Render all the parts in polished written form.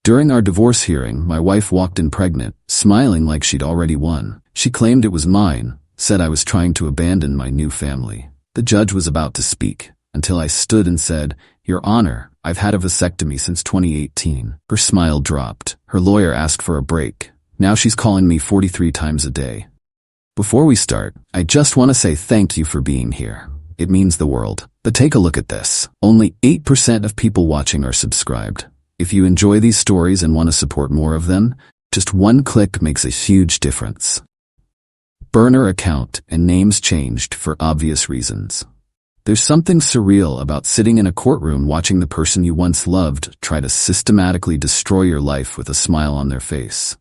During our divorce hearing, my wife walked in pregnant, smiling like she'd already won. She claimed it was mine, said I was trying to abandon my new family. The judge was about to speak, until I stood and said, "Your Honor, I've had a vasectomy since 2018. Her smile dropped. Her lawyer asked for a break. Now she's calling me 43 times a day. Before we start, I just want to say thank you for being here. It means the world. But take a look at this. Only 8% of people watching are subscribed. If you enjoy these stories and want to support more of them, just one click makes a huge difference." Burner account and names changed for obvious reasons. There's something surreal about sitting in a courtroom watching the person you once loved try to systematically destroy your life with a smile on their face.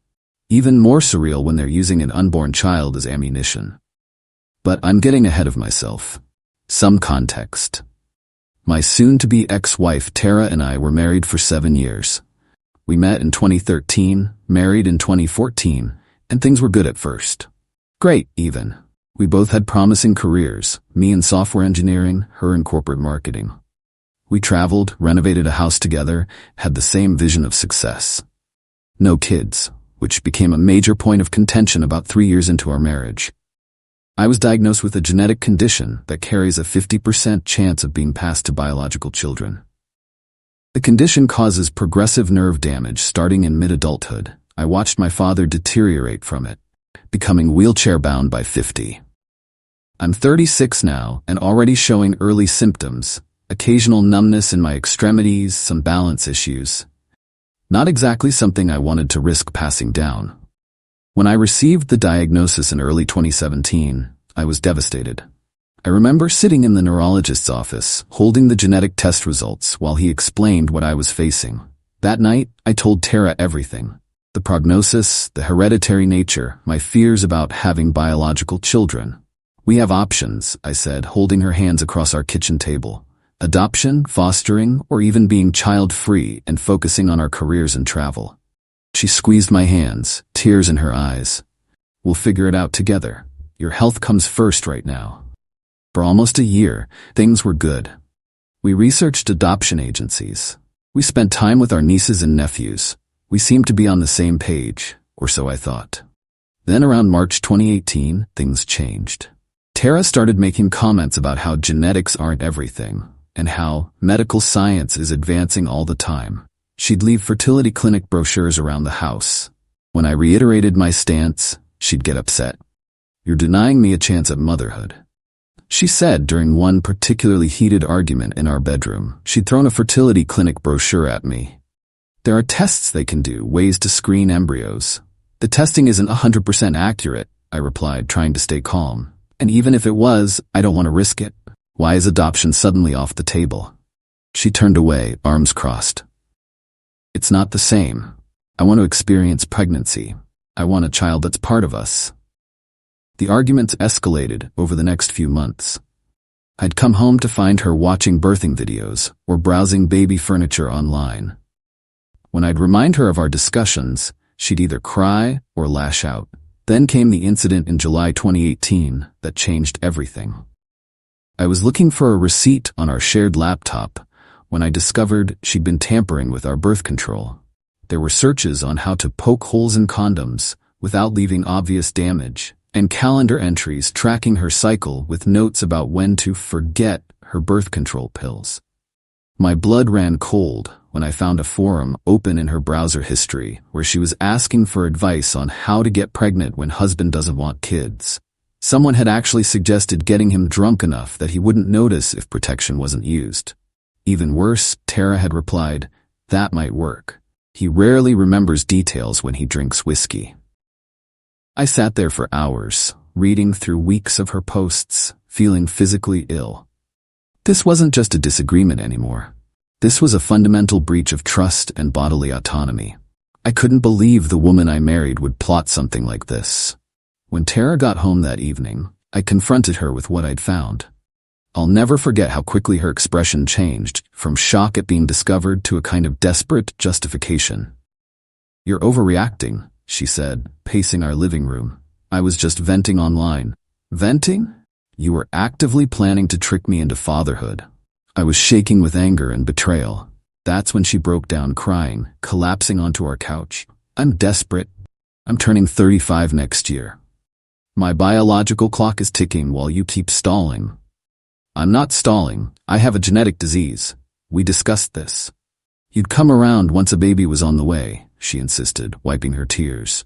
Even more surreal when they're using an unborn child as ammunition. But I'm getting ahead of myself. Some context. My soon-to-be ex-wife Tara and I were married for 7 years. We met in 2013, married in 2014, and things were good at first. Great, even. We both had promising careers, me in software engineering, her in corporate marketing. We traveled, renovated a house together, had the same vision of success. No kids, which became a major point of contention about 3 years into our marriage. I was diagnosed with a genetic condition that carries a 50% chance of being passed to biological children. The condition causes progressive nerve damage starting in mid-adulthood. I watched my father deteriorate from it, becoming wheelchair-bound by 50. I'm 36 now and already showing early symptoms, occasional numbness in my extremities, some balance issues. Not exactly something I wanted to risk passing down. When I received the diagnosis in early 2017, I was devastated. I remember sitting in the neurologist's office, holding the genetic test results while he explained what I was facing. That night, I told Tara everything. The prognosis, the hereditary nature, my fears about having biological children. "We have options," I said, holding her hands across our kitchen table. "Adoption, fostering, or even being child-free and focusing on our careers and travel." She squeezed my hands, tears in her eyes. "We'll figure it out together. Your health comes first right now." For almost a year, things were good. We researched adoption agencies. We spent time with our nieces and nephews. We seemed to be on the same page, or so I thought. Then around March 2018, things changed. Tara started making comments about how genetics aren't everything, and how medical science is advancing all the time. She'd leave fertility clinic brochures around the house. When I reiterated my stance, she'd get upset. "You're denying me a chance at motherhood," she said during one particularly heated argument in our bedroom. She'd thrown a fertility clinic brochure at me. "There are tests they can do, ways to screen embryos. The testing isn't 100% accurate," I replied, trying to stay calm. "And even if it was, I don't want to risk it. Why is adoption suddenly off the table?" She turned away, arms crossed. "It's not the same. I want to experience pregnancy. I want a child that's part of us." The arguments escalated over the next few months. I'd come home to find her watching birthing videos or browsing baby furniture online. When I'd remind her of our discussions, she'd either cry or lash out. Then came the incident in July 2018 that changed everything. I was looking for a receipt on our shared laptop when I discovered she'd been tampering with our birth control. There were searches on how to poke holes in condoms without leaving obvious damage, and calendar entries tracking her cycle with notes about when to forget her birth control pills. My blood ran cold when I found a forum open in her browser history where she was asking for advice on how to get pregnant when husband doesn't want kids. Someone had actually suggested getting him drunk enough that he wouldn't notice if protection wasn't used. Even worse, Tara had replied, "That might work. He rarely remembers details when he drinks whiskey." I sat there for hours, reading through weeks of her posts, feeling physically ill. This wasn't just a disagreement anymore. This was a fundamental breach of trust and bodily autonomy. I couldn't believe the woman I married would plot something like this. When Tara got home that evening, I confronted her with what I'd found. I'll never forget how quickly her expression changed, from shock at being discovered to a kind of desperate justification. "You're overreacting," she said, pacing our living room. "I was just venting online." "Venting? You were actively planning to trick me into fatherhood." I was shaking with anger and betrayal. That's when she broke down crying, collapsing onto our couch. I'm desperate. I'm turning 35 next year. My biological clock is ticking while you keep stalling. I'm not stalling. I have a genetic disease. We discussed this. You'd come around once a baby was on the way, she insisted, wiping her tears.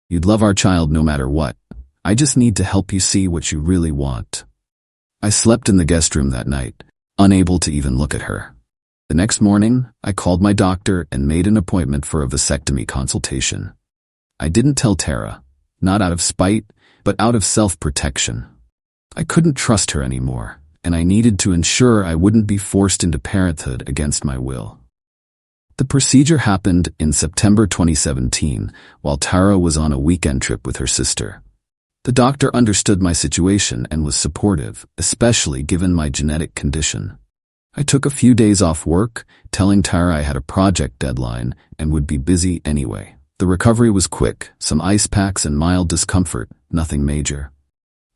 You'd love our child no matter what. I just need to help you see what you really want. I slept in the guest room that night, unable to even look at her. The next morning, I called my doctor and made an appointment for a vasectomy consultation. I didn't tell Tara, not out of spite, but out of self-protection. I couldn't trust her anymore, and I needed to ensure I wouldn't be forced into parenthood against my will. The procedure happened in September 2017, while Tara was on a weekend trip with her sister. The doctor understood my situation and was supportive, especially given my genetic condition. I took a few days off work, telling Tara I had a project deadline and would be busy anyway. The recovery was quick, some ice packs and mild discomfort, nothing major.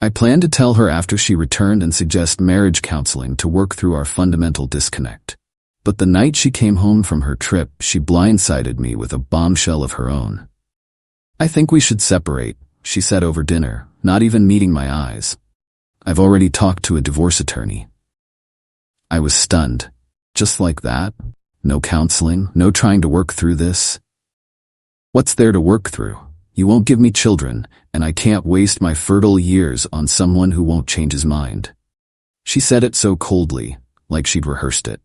I planned to tell her after she returned and suggest marriage counseling to work through our fundamental disconnect. But the night she came home from her trip, she blindsided me with a bombshell of her own. I think we should separate, she said over dinner, not even meeting my eyes. I've already talked to a divorce attorney. I was stunned. Just like that? No counseling, no trying to work through this? What's there to work through? You won't give me children, and I can't waste my fertile years on someone who won't change his mind. She said it so coldly, like she'd rehearsed it.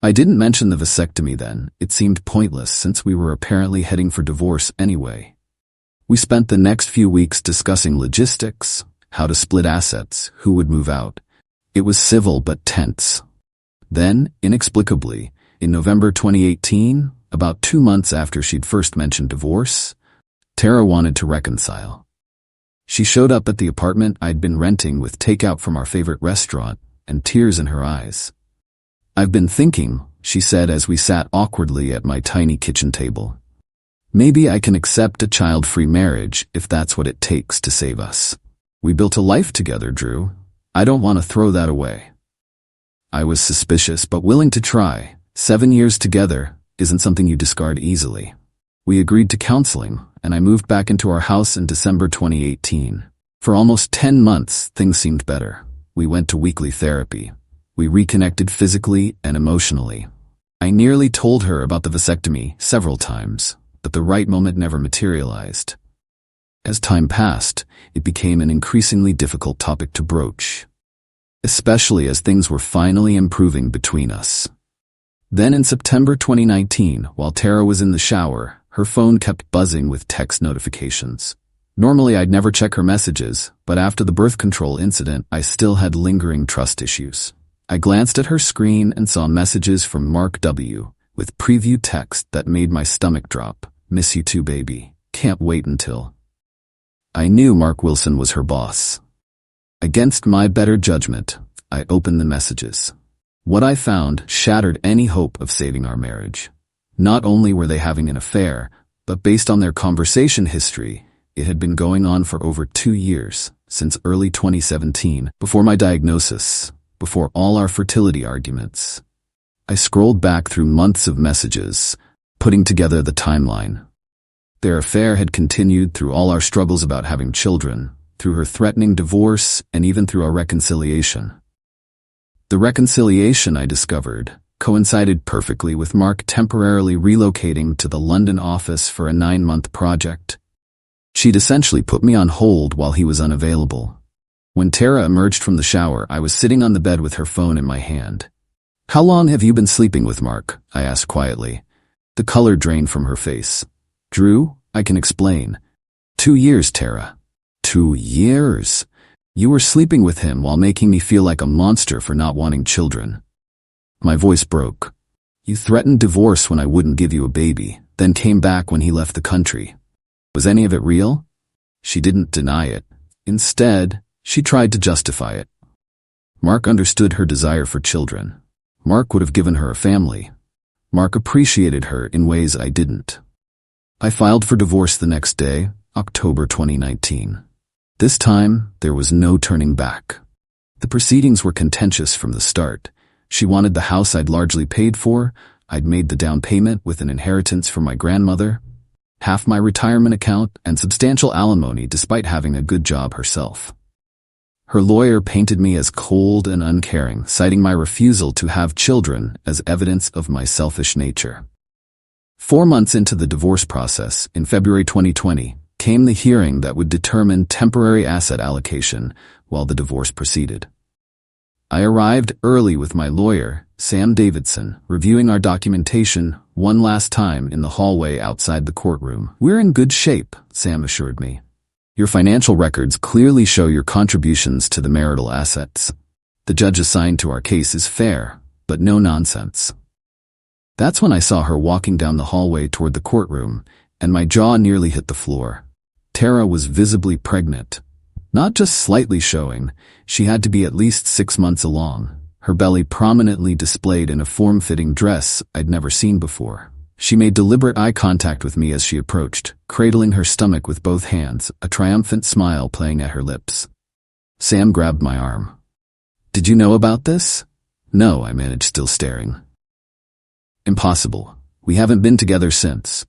I didn't mention the vasectomy then. It seemed pointless since we were apparently heading for divorce anyway. We spent the next few weeks discussing logistics, how to split assets, who would move out. It was civil but tense. Then, inexplicably, in November 2018, about 2 months after she'd first mentioned divorce, Tara wanted to reconcile. She showed up at the apartment I'd been renting with takeout from our favorite restaurant and tears in her eyes. I've been thinking, she said as we sat awkwardly at my tiny kitchen table. Maybe I can accept a child-free marriage if that's what it takes to save us. We built a life together, Drew. I don't want to throw that away. I was suspicious but willing to try. 7 years together isn't something you discard easily. We agreed to counseling, and I moved back into our house in December 2018. For almost 10 months, things seemed better. We went to weekly therapy. We reconnected physically and emotionally. I nearly told her about the vasectomy several times, but the right moment never materialized. As time passed, it became an increasingly difficult topic to broach, especially as things were finally improving between us. Then in September 2019, while Tara was in the shower, her phone kept buzzing with text notifications. Normally I'd never check her messages, but after the birth control incident, I still had lingering trust issues. I glanced at her screen and saw messages from Mark W. with preview text that made my stomach drop. Miss you too, baby. Can't wait until. I knew Mark Wilson was her boss. Against my better judgment, I opened the messages. What I found shattered any hope of saving our marriage. Not only were they having an affair, but based on their conversation history, it had been going on for over 2 years, since early 2017, before my diagnosis, before all our fertility arguments. I scrolled back through months of messages, putting together the timeline. Their affair had continued through all our struggles about having children, through her threatening divorce, and even through our reconciliation. The reconciliation, I discovered, coincided perfectly with Mark temporarily relocating to the London office for a 9-month project. She'd essentially put me on hold while he was unavailable. When Tara emerged from the shower, I was sitting on the bed with her phone in my hand. How long have you been sleeping with Mark? I asked quietly. The color drained from her face. Drew, I can explain. 2 years, Tara. 2 years? You were sleeping with him while making me feel like a monster for not wanting children. My voice broke. You threatened divorce when I wouldn't give you a baby, then came back when he left the country. Was any of it real? She didn't deny it. Instead, she tried to justify it. Mark understood her desire for children. Mark would have given her a family. Mark appreciated her in ways I didn't. I filed for divorce the next day, October 2019. This time, there was no turning back. The proceedings were contentious from the start. She wanted the house I'd largely paid for. I'd made the down payment with an inheritance from my grandmother, half my retirement account, and substantial alimony despite having a good job herself. Her lawyer painted me as cold and uncaring, citing my refusal to have children as evidence of my selfish nature. 4 months into the divorce process, in February 2020, came the hearing that would determine temporary asset allocation while the divorce proceeded. I arrived early with my lawyer, Sam Davidson, reviewing our documentation one last time in the hallway outside the courtroom. "We're in good shape," Sam assured me. "Your financial records clearly show your contributions to the marital assets. The judge assigned to our case is fair, but no nonsense." That's when I saw her walking down the hallway toward the courtroom, and my jaw nearly hit the floor. Tara was visibly pregnant. Not just slightly showing, she had to be at least 6 months along, her belly prominently displayed in a form-fitting dress I'd never seen before. She made deliberate eye contact with me as she approached, cradling her stomach with both hands, a triumphant smile playing at her lips. Sam grabbed my arm. "Did you know about this?" "No," I managed, still staring. "Impossible. We haven't been together since."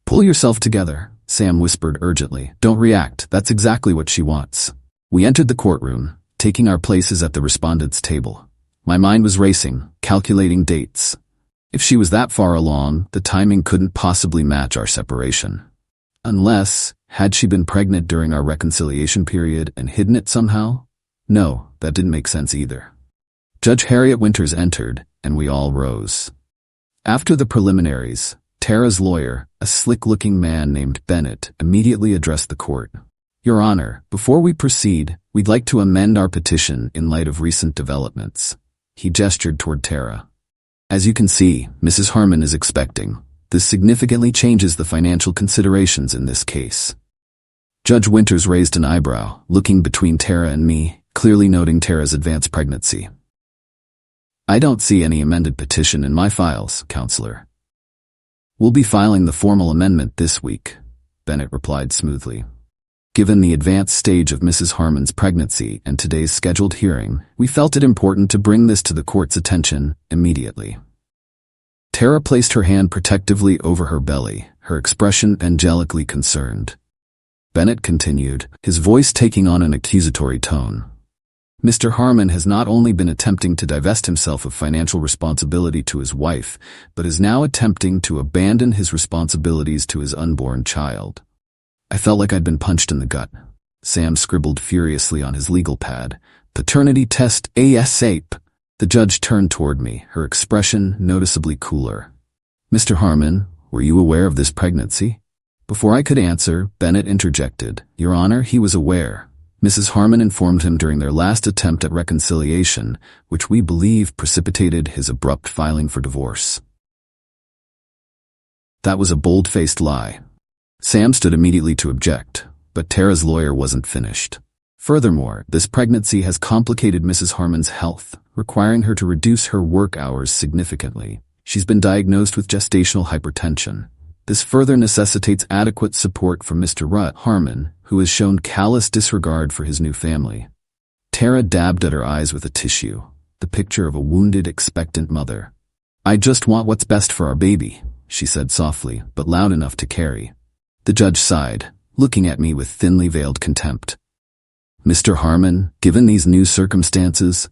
"Pull yourself together," Sam whispered urgently. "Don't react. That's exactly what she wants." We entered the courtroom, taking our places at the respondents' table. My mind was racing, calculating dates. If she was that far along, the timing couldn't possibly match our separation. Unless, had she been pregnant during our reconciliation period and hidden it somehow? No, that didn't make sense either. Judge Harriet Winters entered, and we all rose. After the preliminaries, Tara's lawyer, a slick-looking man named Bennett, immediately addressed the court. "Your Honor, before we proceed, we'd like to amend our petition in light of recent developments." He gestured toward Tara. "As you can see, Mrs. Harmon is expecting. This significantly changes the financial considerations in this case." Judge Winters raised an eyebrow, looking between Tara and me, clearly noting Tara's advanced pregnancy. "I don't see any amended petition in my files, Counselor." "We'll be filing the formal amendment this week," Bennett replied smoothly. Given the advanced stage of Mrs. Harmon's pregnancy and today's scheduled hearing, we felt it important to bring this to the court's attention immediately. Tara placed her hand protectively over her belly, her expression angelically concerned. Bennett continued, his voice taking on an accusatory tone. "Mr. Harmon has not only been attempting to divest himself of financial responsibility to his wife, but is now attempting to abandon his responsibilities to his unborn child." I felt like I'd been punched in the gut. Sam scribbled furiously on his legal pad. "Paternity test ASAP." The judge turned toward me, her expression noticeably cooler. "Mr. Harmon, were you aware of this pregnancy?" Before I could answer, Bennett interjected. "Your Honor, he was aware. Mrs. Harmon informed him during their last attempt at reconciliation, which we believe precipitated his abrupt filing for divorce." That was a bold-faced lie. Sam stood immediately to object, but Tara's lawyer wasn't finished. Furthermore, this pregnancy has complicated Mrs. Harmon's health, requiring her to reduce her work hours significantly. She's been diagnosed with gestational hypertension. This further necessitates adequate support from Mr. Rutt Harmon, who has shown callous disregard for his new family. Tara dabbed at her eyes with a tissue, the picture of a wounded, expectant mother. "I just want what's best for our baby," she said softly, but loud enough to carry. The judge sighed, looking at me with thinly veiled contempt. "Mr. Harmon, given these new circumstances?"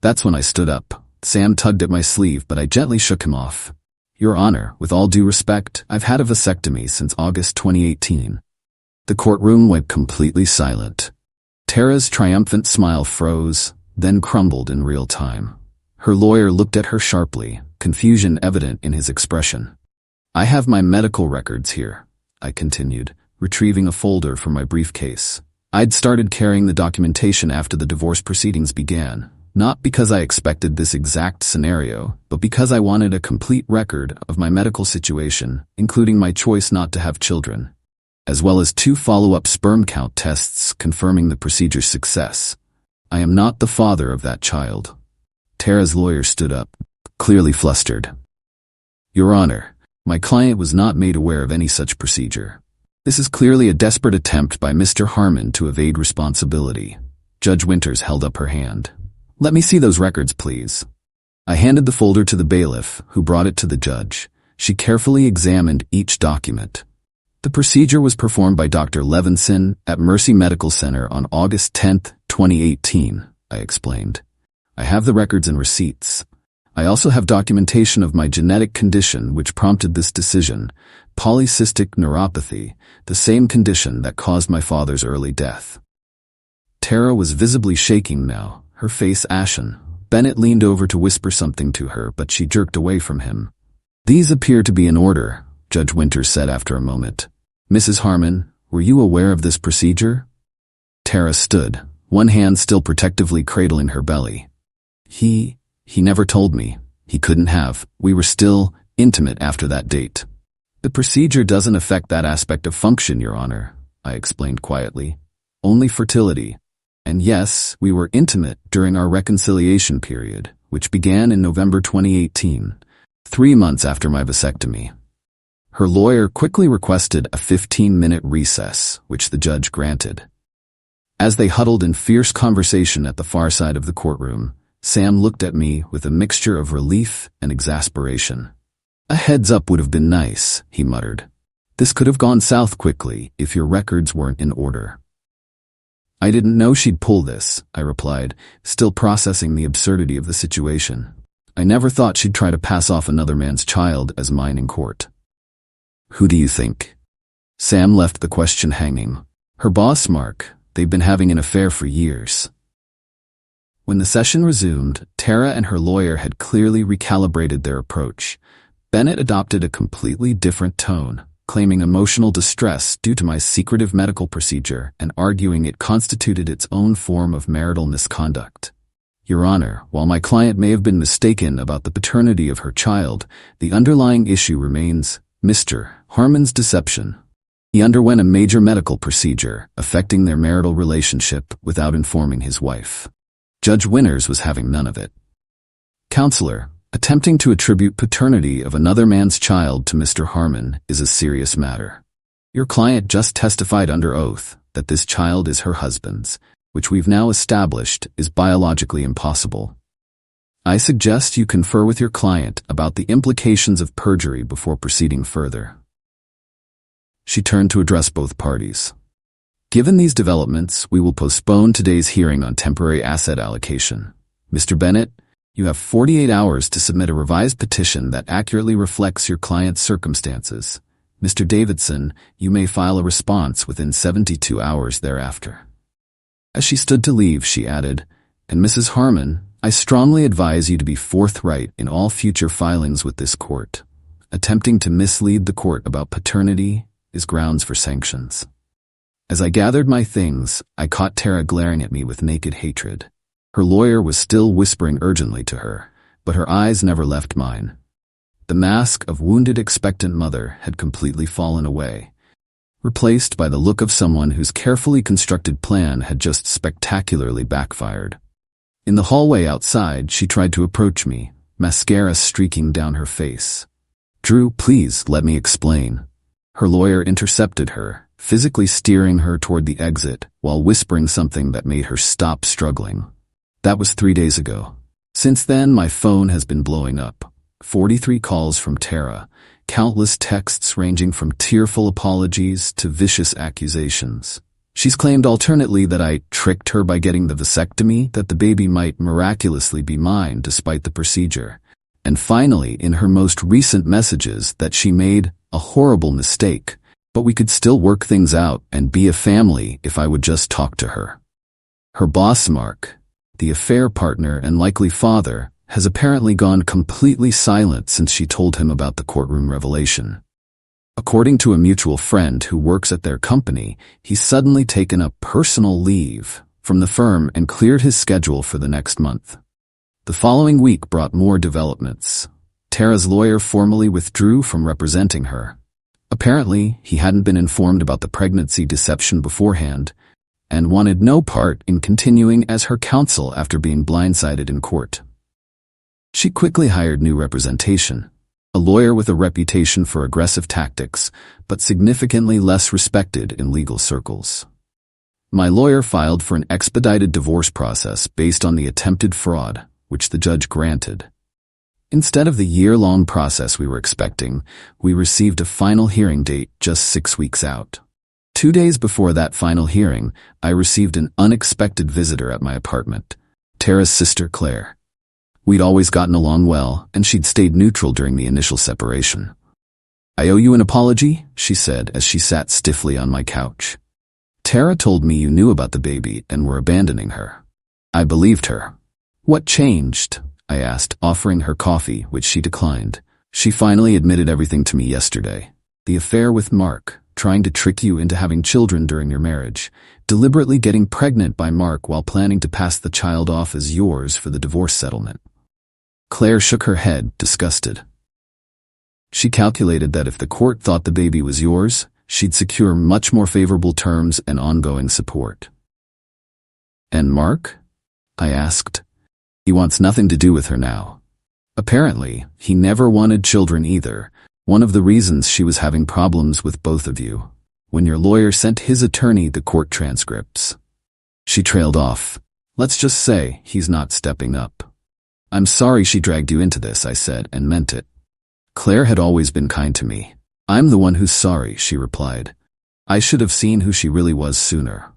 That's when I stood up. Sam tugged at my sleeve, but I gently shook him off. "Your Honor, with all due respect, I've had a vasectomy since August 2018. The courtroom went completely silent. Tara's triumphant smile froze, then crumbled in real time. Her lawyer looked at her sharply, confusion evident in his expression. "I have my medical records here," I continued, retrieving a folder from my briefcase. I'd started carrying the documentation after the divorce proceedings began, not because I expected this exact scenario, but because I wanted a complete record of my medical situation, including my choice not to have children, as well as 2 follow-up sperm count tests confirming the procedure's success. "I am not the father of that child." Tara's lawyer stood up, clearly flustered. "Your Honor, my client was not made aware of any such procedure. This is clearly a desperate attempt by Mr. Harmon to evade responsibility." Judge Winters held up her hand. "Let me see those records, please." I handed the folder to the bailiff, who brought it to the judge. She carefully examined each document. The procedure was performed by Dr. Levinson at Mercy Medical Center on August 10, 2018, I explained. I have the records and receipts. I also have documentation of my genetic condition which prompted this decision, polycystic neuropathy, the same condition that caused my father's early death. Tara was visibly shaking now, her face ashen. Bennett leaned over to whisper something to her, but she jerked away from him. "These appear to be in order," Judge Winters said after a moment. "Mrs. Harmon, were you aware of this procedure?" Tara stood, one hand still protectively cradling her belly. He never told me. He couldn't have. We were still intimate after that date." "The procedure doesn't affect that aspect of function, Your Honor," I explained quietly. "Only fertility. And yes, we were intimate during our reconciliation period, which began in November 2018, 3 months after my vasectomy." Her lawyer quickly requested a 15-minute recess, which the judge granted. As they huddled in fierce conversation at the far side of the courtroom, Sam looked at me with a mixture of relief and exasperation. "A heads up would have been nice," he muttered. "This could have gone south quickly if your records weren't in order." "I didn't know she'd pull this," I replied, still processing the absurdity of the situation. "I never thought she'd try to pass off another man's child as mine in court." "Who do you think?" Sam left the question hanging. "Her boss, Mark. They've been having an affair for years." When the session resumed, Tara and her lawyer had clearly recalibrated their approach. Bennett adopted a completely different tone, claiming emotional distress due to my secretive medical procedure and arguing it constituted its own form of marital misconduct. "Your Honor, while my client may have been mistaken about the paternity of her child, the underlying issue remains Mr. Harmon's deception. He underwent a major medical procedure affecting their marital relationship without informing his wife. Judge Winters was having none of it. Counselor, attempting to attribute paternity of another man's child to Mr. Harmon is a serious matter. Your client just testified under oath that this child is her husband's, which we've now established is biologically impossible. I suggest you confer with your client about the implications of perjury before proceeding further." She turned to address both parties. "Given these developments, we will postpone today's hearing on temporary asset allocation. Mr. Bennett, you have 48 hours to submit a revised petition that accurately reflects your client's circumstances. Mr. Davidson, you may file a response within 72 hours thereafter." As she stood to leave, she added, "And Mrs. Harmon, I strongly advise you to be forthright in all future filings with this court. Attempting to mislead the court about paternity is grounds for sanctions." As I gathered my things, I caught Tara glaring at me with naked hatred. Her lawyer was still whispering urgently to her, but her eyes never left mine. The mask of wounded expectant mother had completely fallen away, replaced by the look of someone whose carefully constructed plan had just spectacularly backfired. In the hallway outside, she tried to approach me, mascara streaking down her face. "Drew, please let me explain." Her lawyer intercepted her, physically steering her toward the exit while whispering something that made her stop struggling. That was 3 days ago. Since then, my phone has been blowing up. 43 calls from Tara, countless texts ranging from tearful apologies to vicious accusations. She's claimed alternately that I tricked her by getting the vasectomy, that the baby might miraculously be mine despite the procedure, and finally, in her most recent messages, that she made a horrible mistake, but we could still work things out and be a family if I would just talk to her. Her boss, Mark, the affair partner and likely father, has apparently gone completely silent since she told him about the courtroom revelation. According to a mutual friend who works at their company, he's suddenly taken a personal leave from the firm and cleared his schedule for the next month. The following week brought more developments. Tara's lawyer formally withdrew from representing her. Apparently, he hadn't been informed about the pregnancy deception beforehand and wanted no part in continuing as her counsel after being blindsided in court. She quickly hired new representation, a lawyer with a reputation for aggressive tactics, but significantly less respected in legal circles. My lawyer filed for an expedited divorce process based on the attempted fraud, which the judge granted. Instead of the year-long process we were expecting, we received a final hearing date just 6 weeks out. 2 days before that final hearing, I received an unexpected visitor at my apartment, Tara's sister Claire. We'd always gotten along well, and she'd stayed neutral during the initial separation. "I owe you an apology," she said as she sat stiffly on my couch. "Tara told me you knew about the baby and were abandoning her." I believed her. "What changed?" I asked, offering her coffee, which she declined. "She finally admitted everything to me yesterday. The affair with Mark, trying to trick you into having children during your marriage, deliberately getting pregnant by Mark while planning to pass the child off as yours for the divorce settlement." Claire shook her head, disgusted. She calculated that if the court thought the baby was yours, she'd secure much more favorable terms and ongoing support. "And Mark?" I asked. "He wants nothing to do with her now. Apparently, he never wanted children either, one of the reasons she was having problems with both of you. When your lawyer sent his attorney the court transcripts." She trailed off. "Let's just say he's not stepping up." "I'm sorry she dragged you into this," I said, and meant it. Claire had always been kind to me. "I'm the one who's sorry," she replied. "I should have seen who she really was sooner."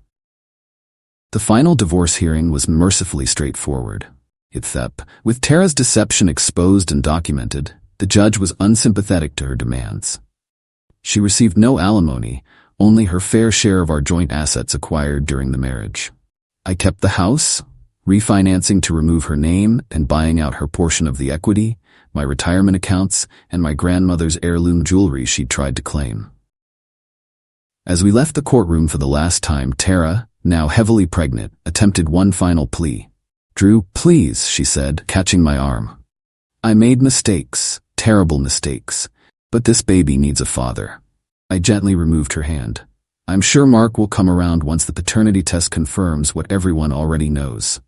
The final divorce hearing was mercifully straightforward. With Tara's deception exposed and documented, the judge was unsympathetic to her demands. She received no alimony, only her fair share of our joint assets acquired during the marriage. I kept the house, refinancing to remove her name and buying out her portion of the equity, my retirement accounts, and my grandmother's heirloom jewelry she'd tried to claim. As we left the courtroom for the last time, Tara, now heavily pregnant, attempted one final plea. "Drew, please," she said, catching my arm. "I made mistakes, terrible mistakes, but this baby needs a father." I gently removed her hand. "I'm sure Mark will come around once the paternity test confirms what everyone already knows."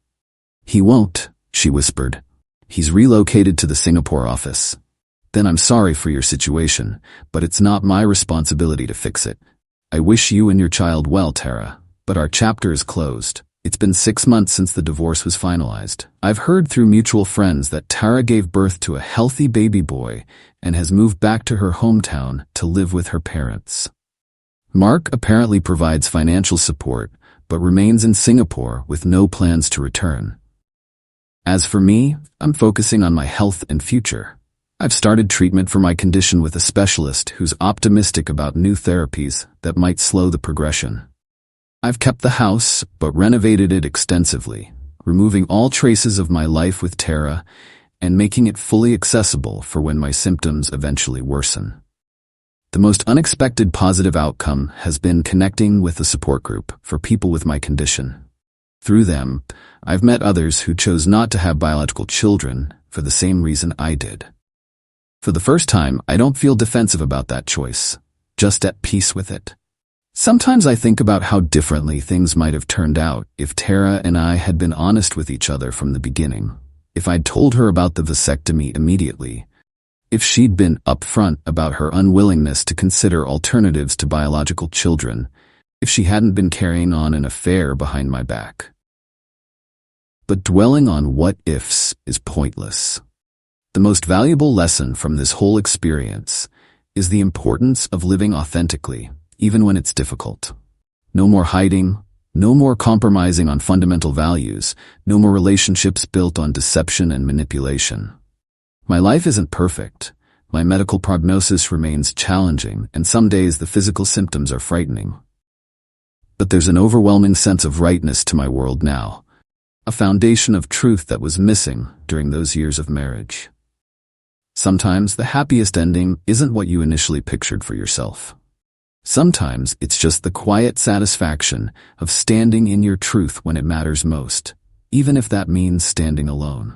"He won't," she whispered. "He's relocated to the Singapore office." "Then I'm sorry for your situation, but it's not my responsibility to fix it. I wish you and your child well, Tara, but our chapter is closed. It's been 6 months since the divorce was finalized. I've heard through mutual friends that Tara gave birth to a healthy baby boy and has moved back to her hometown to live with her parents. Mark apparently provides financial support, but remains in Singapore with no plans to return. As for me, I'm focusing on my health and future. I've started treatment for my condition with a specialist who's optimistic about new therapies that might slow the progression. I've kept the house, but renovated it extensively, removing all traces of my life with Tara and making it fully accessible for when my symptoms eventually worsen. The most unexpected positive outcome has been connecting with a support group for people with my condition. Through them, I've met others who chose not to have biological children for the same reason I did. For the first time, I don't feel defensive about that choice, just at peace with it. Sometimes I think about how differently things might have turned out if Tara and I had been honest with each other from the beginning, if I'd told her about the vasectomy immediately, if she'd been upfront about her unwillingness to consider alternatives to biological children, if she hadn't been carrying on an affair behind my back. But dwelling on what-ifs is pointless. The most valuable lesson from this whole experience is the importance of living authentically, even when it's difficult. No more hiding, no more compromising on fundamental values, no more relationships built on deception and manipulation. My life isn't perfect. My medical prognosis remains challenging, and some days the physical symptoms are frightening. But there's an overwhelming sense of rightness to my world now, a foundation of truth that was missing during those years of marriage. Sometimes the happiest ending isn't what you initially pictured for yourself. Sometimes it's just the quiet satisfaction of standing in your truth when it matters most, even if that means standing alone.